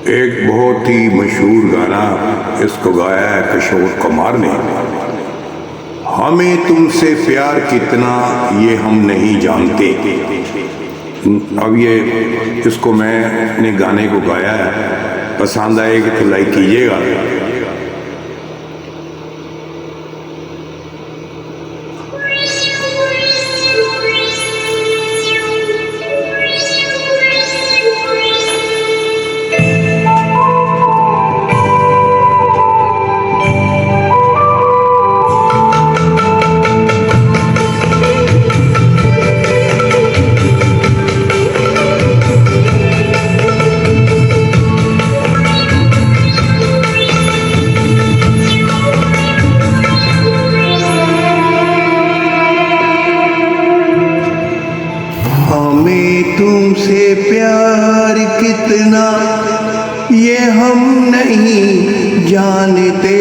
एक बहुत ही मशहूर गाना इसको गाया है किशोर कुमार ने। हमें तुमसे प्यार कितना ये हम नहीं जानते। अब ये इसको मैंने गाने को गाया है, पसंद आएगी तो लाइक कीजिएगा। हमें तुमसे प्यार कितना ये हम नहीं जानते,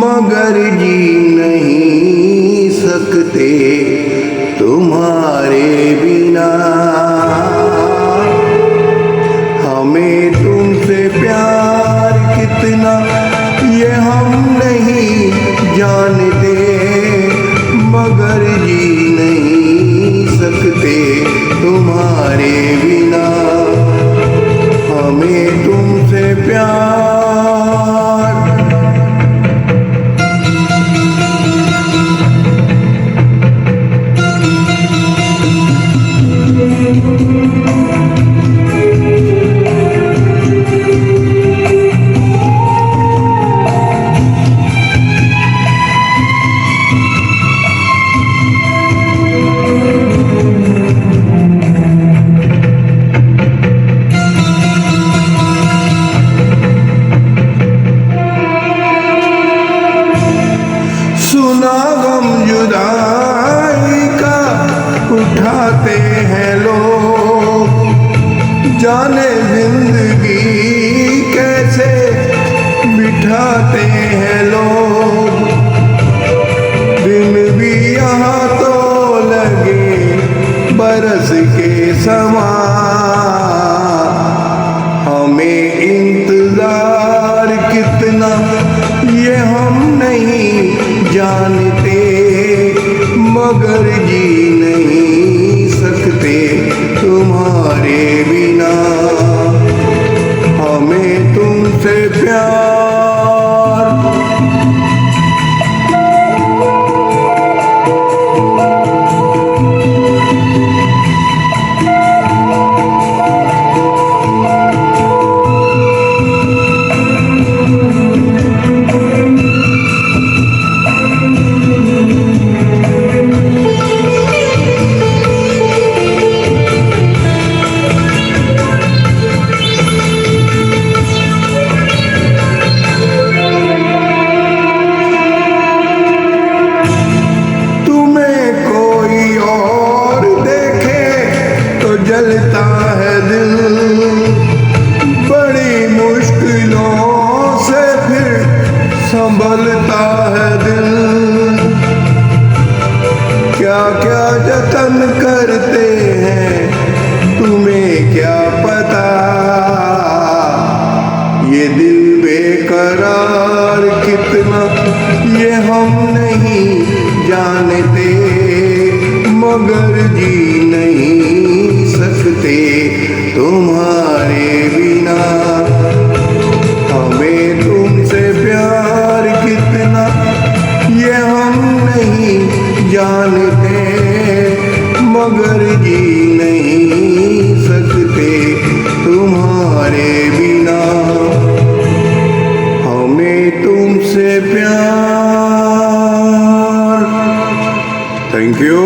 मगर जी नहीं सकते तुम्हारे बिना। हमें तुमसे प्यार कितना ये हम नहीं जानते, मगर जी नहीं सकते तुम्हारे बिना। हमें तुमसे प्यार सुना गम जुदाई का उठाते हैं लोग, जाने जिंदगी कैसे बिठाते हैं लोग। दिन भी यहाँ तो लगे बरस के समान, हमें इंतजार कितना ये हम नहीं जानते, मगर जी नहीं सकते तुम्हारे बिना। हमें तुमसे प्यार जलता है दिल, बड़ी मुश्किलों से फिर संभलता है दिल। क्या क्या जतन करते हैं तुम्हें क्या पता, ये दिल बेकरार कितना ये हम नहीं जानते, मगर जी नहीं सकते तुम्हारे बिना। हमें तुमसे प्यार कितना ये हम नहीं जानते, मगर जी नहीं सकते तुम्हारे बिना। हमें तुमसे प्यार। Thank you.